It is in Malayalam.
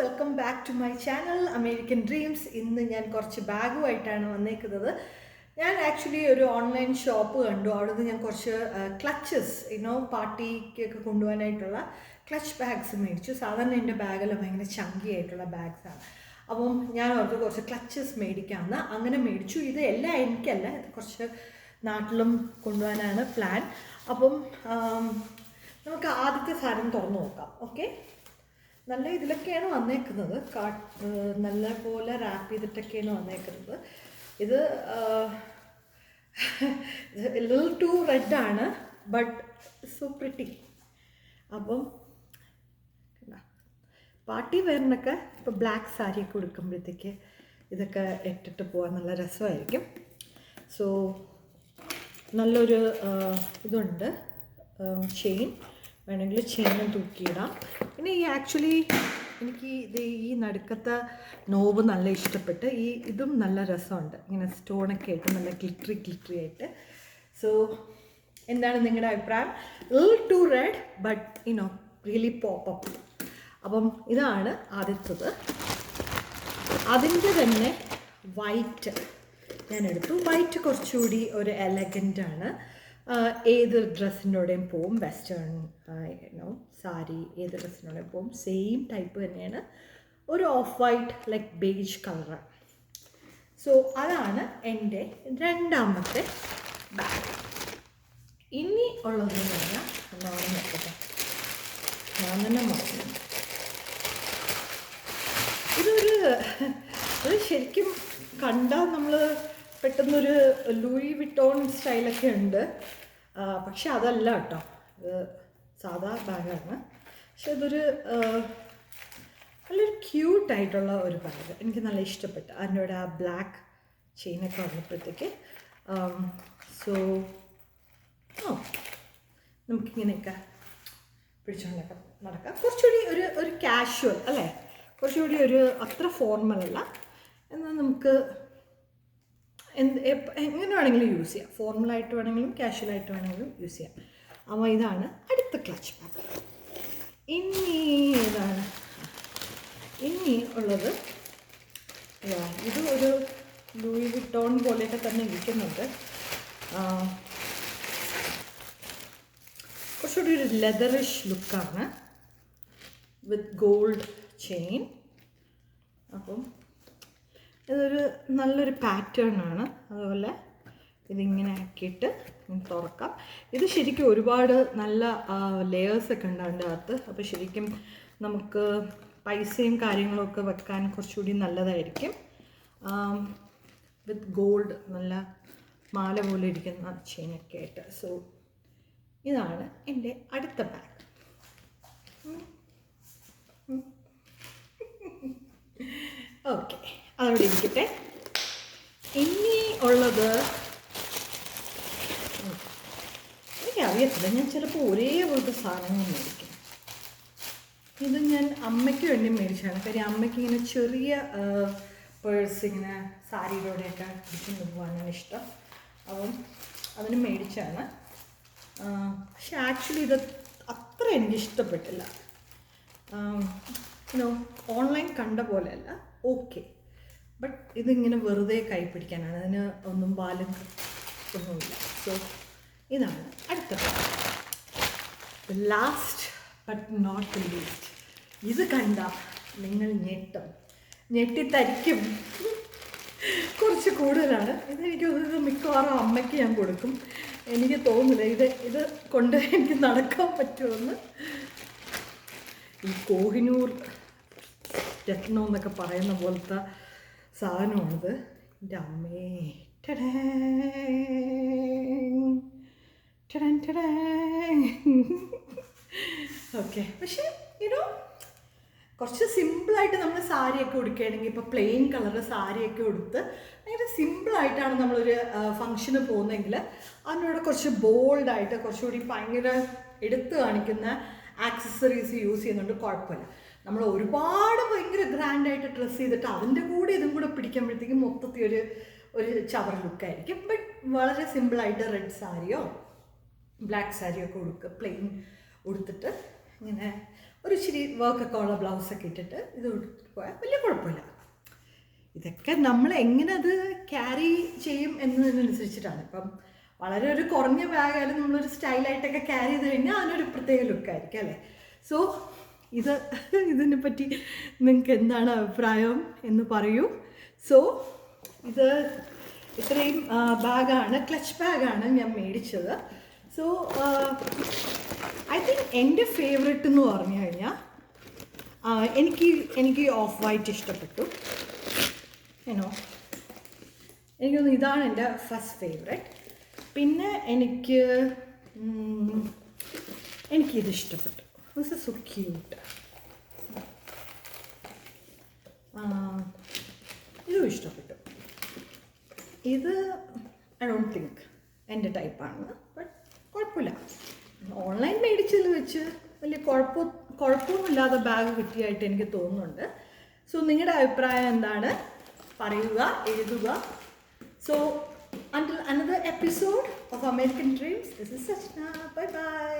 Welcome back to my channel American Dreams. ഇന്ന് ഞാൻ കുറച്ച് ബാഗുമായിട്ടാണ് വന്നേക്കുന്നത്. ഞാൻ ആക്ച്വലി ഒരു ഓൺലൈൻ ഷോപ്പ് കണ്ടു. അവിടെ നിന്ന് ഞാൻ കുറച്ച് ക്ലച്ചസ് പാർട്ടിക്കൊക്കെ കൊണ്ടുപോകാനായിട്ടുള്ള ക്ലച്ച് ബാഗ്സ് മേടിച്ചു. സാധാരണ എൻ്റെ ബാഗെല്ലാം ഭയങ്കര ചങ്കി ആയിട്ടുള്ള ബാഗ്സാണ്. അപ്പം ഞാൻ അവർക്ക് കുറച്ച് ക്ലച്ചസ് മേടിക്കാമെന്ന് അങ്ങനെ മേടിച്ചു. ഇത് എല്ലാം എനിക്കല്ല, ഇത് കുറച്ച് നാട്ടിലും കൊണ്ടുപോകാനാണ് പ്ലാൻ. അപ്പം നമുക്ക് ആദ്യത്തെ സാധനം തുറന്നു നോക്കാം. ഓക്കെ, നല്ല ഇതിലൊക്കെയാണ് വന്നേക്കുന്നത്. നല്ല പോലെ റാപ്പ് ചെയ്തിട്ടൊക്കെയാണ് വന്നേക്കുന്നത്. ഇത് ലിറ്റിൽ ടു റെഡാണ്, ബട്ട് സോ പ്രിറ്റി. അപ്പം പാർട്ടി വെയറിനൊക്കെ ഇപ്പോൾ ബ്ലാക്ക് സാരിയൊക്കെ ഉടുക്കുമ്പോഴത്തേക്ക് ഇതൊക്കെ ഇട്ടിട്ട് പോകാൻ നല്ല രസമായിരിക്കും. സോ നല്ലൊരു ഇതുണ്ട്, ചെയിൻ വേണമെങ്കിൽ ചെയിനും തൂക്കിയിടാം. പിന്നെ ഈ ആക്ച്വലി എനിക്ക് ഈ നടുക്കത്തെ നോബ് നല്ല ഇഷ്ടപ്പെട്ട്. ഇതും നല്ല രസമുണ്ട്, ഇങ്ങനെ സ്റ്റോണൊക്കെ ആയിട്ട് നല്ല ഗ്ലിറ്ററി ആയിട്ട്. സോ എന്താണ് നിങ്ങളുടെ അഭിപ്രായം? Little too red but really pop up. Appam ഇതാണ് ആദ്യത്തത്. അതിൻ്റെ തന്നെ വൈറ്റ് ഞാൻ എടുത്തു. വൈറ്റ് കുറച്ചുകൂടി ഒരു എലഗൻ്റാണ്. ഏത് ഡ്രസ്സിനോടെയും പോവും, വെസ്റ്റേൺ സാരി ഏത് ഡ്രസ്സിനോടെയും പോവും. സെയിം ടൈപ്പ് തന്നെയാണ്, ഒരു ഓഫ് വൈറ്റ് ലൈക്ക് ബേജ് കളറാണ്. സോ അതാണ് എൻ്റെ രണ്ടാമത്തെ ബാഗ്. ഇനി ഉള്ളതെന്ന് പറഞ്ഞാൽ ഒന്നാണ് നോക്കട്ടെ, ഞാൻ തന്നെ മറന്നു. ഇത് ശരിക്കും കണ്ടാൽ നമ്മൾ പെട്ടെന്നൊരു ലൂയി വിട്ടോൺ സ്റ്റൈലൊക്കെ ഉണ്ട്, പക്ഷെ അതല്ല കേട്ടോ. ഇത് സാധാ ബാഗാണ്, പക്ഷെ ഇതൊരു നല്ലൊരു ക്യൂട്ടായിട്ടുള്ള ഒരു ബാഗ്. എനിക്ക് നല്ല ഇഷ്ടപ്പെട്ടു. അതിൻ്റെ ആ ബ്ലാക്ക് ചെയിനൊക്കെ വന്നപ്പോഴത്തേക്ക്. സോ നമുക്കിങ്ങനെയൊക്കെ പിടിച്ചുകൊണ്ടൊക്കെ നടക്കാം. കുറച്ചുകൂടി ഒരു കാഷ്വൽ അല്ലേ, കുറച്ചുകൂടി ഒരു അത്ര ഫോർമലല്ല. എന്നാൽ നമുക്ക് എങ്ങനെ വേണമെങ്കിലും യൂസ് ചെയ്യാം. ഫോർമലായിട്ട് വേണമെങ്കിലും കാഷ്വലായിട്ട് വേണമെങ്കിലും യൂസ് ചെയ്യാം. അപ്പോൾ ഇതാണ് അടുത്ത ക്ലച്ച് ബാഗ്. ഇനി ഉള്ളത് ഇത് ഒരു ലൂയി വിട്ടോൺ പോലെയൊക്കെ തന്നെ ഇരിക്കുന്നുണ്ട്. കുറച്ചുകൂടി ഒരു ലെതറിഷ് ലുക്കാണ് വിത്ത് ഗോൾഡ് ചെയിൻ. അപ്പം ഇതൊരു നല്ലൊരു പാറ്റേൺ ആണ്. അതുപോലെ ഇതിങ്ങനെ ആക്കിയിട്ട് തുറക്കാം. ഇത് ശരിക്കും ഒരുപാട് നല്ല ലെയേഴ്സൊക്കെ ഉണ്ട് അതിൻ്റെ അകത്ത്. അപ്പോൾ ശരിക്കും നമുക്ക് പൈസയും കാര്യങ്ങളൊക്കെ വെക്കാൻ കുറച്ചുകൂടി നല്ലതായിരിക്കും. വിത്ത് ഗോൾഡ് നല്ല മാല പോലെ ഇരിക്കുന്ന ചെയിനൊക്കെ ആയിട്ട്. സോ ഇതാണ് എൻ്റെ അടുത്ത ബാഗ്. ഓക്കെ, അതവിടെ ഇരിക്കട്ടെ. ഇനി ഉള്ളത് എനിക്കറിയത്തില്ല, ഞാൻ ചിലപ്പോൾ ഒരേപോലത്തെ സാധനങ്ങൾ മേടിക്കും. ഇത് ഞാൻ അമ്മയ്ക്ക് വേണ്ടി മേടിച്ചാണ്. കാര്യം അമ്മയ്ക്ക് ഇങ്ങനെ ചെറിയ പേഴ്സ് ഇങ്ങനെ സാരിയിലൂടെയൊക്കെ ഇരിക്കുന്നത് പോകാനാണ് ഇഷ്ടം. അപ്പം അതിന് മേടിച്ചാണ്. പക്ഷെ ആക്ച്വലി ഇത് അത്ര എനിക്ക് ഇഷ്ടപ്പെട്ടില്ല. ഓൺലൈൻ കണ്ട പോലെയല്ല, ഓക്കെ. ബട്ട് ഇതിങ്ങനെ വെറുതെ കൈ പിടിക്കാനാണ്, അതിന് ഒന്നും ബാലും ഒന്നുമില്ല. സോ ഇതാണ് അടുത്ത last but not the least. ഇത് കണ്ട നിങ്ങൾ ഞെട്ടിത്തരിക്കും. കുറച്ച് കൂടുതലാണ്. ഇതെനിക്ക് ഇത് മിക്കവാറും അമ്മയ്ക്ക് ഞാൻ കൊടുക്കും. എനിക്ക് തോന്നുന്നില്ല ഇത് കൊണ്ട് എനിക്ക് നടക്കാൻ പറ്റുമെന്ന്. ഈ കോഹിനൂർ രത്നം എന്നൊക്കെ പറയുന്ന പോലത്തെ സാധനമാണിത്. എൻ്റെ അമ്മേ, ഓക്കെ. പക്ഷേ കുറച്ച് സിമ്പിളായിട്ട് നമ്മൾ സാരിയൊക്കെ ഉടുക്കുകയാണെങ്കിൽ, ഇപ്പോൾ പ്ലെയിൻ കളറ് സാരിയൊക്കെ ഉടുത്ത് ഭയങ്കര സിമ്പിളായിട്ടാണ് നമ്മളൊരു ഫങ്ഷന് പോകുന്നതെങ്കിൽ അതിനോട് കുറച്ച് ബോൾഡായിട്ട് കുറച്ചുകൂടി ഭയങ്കര എടുത്ത് കാണിക്കുന്ന ആക്സസറീസ് യൂസ് ചെയ്യുന്നുണ്ട്, കുഴപ്പമില്ല. നമ്മൾ ഒരുപാട് ഭയങ്കര ഗ്രാൻഡായിട്ട് ഡ്രസ്സ് ചെയ്തിട്ട് അതിൻ്റെ കൂടെ ഇതും കൂടെ പിടിക്കുമ്പോഴത്തേക്കും മൊത്തത്തിൽ ഒരു ചവർ ലുക്കായിരിക്കും. ബട്ട് വളരെ സിമ്പിളായിട്ട് റെഡ് സാരിയോ ബ്ലാക്ക് സാരിയോ ഒക്കെ പ്ലെയിൻ ഉടുത്തിട്ട് ഇങ്ങനെ ഒരു ഇച്ചിരി വർക്കൊക്കെ ഉള്ള ബ്ലൗസൊക്കെ ഇട്ടിട്ട് ഇത് കൊടുത്തിട്ട് പോയാൽ വലിയ കുഴപ്പമില്ല. ഇതൊക്കെ നമ്മൾ എങ്ങനെ അത് ക്യാരി ചെയ്യും എന്നതിനനുസരിച്ചിട്ടാണ്. ഇപ്പം വളരെ ഒരു കുറഞ്ഞ ബാഗായാലും നമ്മളൊരു സ്റ്റൈലായിട്ടൊക്കെ ക്യാരി ചെയ്ത് കഴിഞ്ഞാൽ അതിനൊരു പ്രത്യേക ലുക്കായിരിക്കും അല്ലേ. സോ ഇതിനെ പറ്റി നിങ്ങൾക്ക് എന്താണ് അഭിപ്രായം എന്ന് പറയൂ. സോ ഇത് ഇത്രയും ബാഗാണ്, ക്ലച്ച് ബാഗാണ് ഞാൻ മേടിച്ചത്. സോ ഐ തിങ്ക് എൻ്റെ ഫേവറേറ്റ് എന്ന് പറഞ്ഞു കഴിഞ്ഞാൽ എനിക്ക് ഓഫ് വൈറ്റ് ഇഷ്ടപ്പെട്ടു. എനിക്കൊന്ന് ഇതാണ് എൻ്റെ ഫസ്റ്റ് ഫേവറേറ്റ്. പിന്നെ എനിക്കിത് ഇഷ്ടപ്പെട്ടു. This is so cute. ഇതും ഇഷ്ടപ്പെട്ടു. ഇത് ഐ ഡോണ്ട് തിങ്ക് എൻ്റെ ടൈപ്പാണെന്ന്, ബട്ട് കുഴപ്പമില്ല. ഓൺലൈൻ മേടിച്ചതിൽ വെച്ച് വലിയ കുഴപ്പമൊന്നുമില്ലാതെ ബാഗ് കിട്ടിയായിട്ട് എനിക്ക് തോന്നുന്നുണ്ട്. സോ നിങ്ങളുടെ അഭിപ്രായം എന്താണ് പറയുക, എഴുതുക. So until another episode of American Dreams, this is Sachna. Bye bye.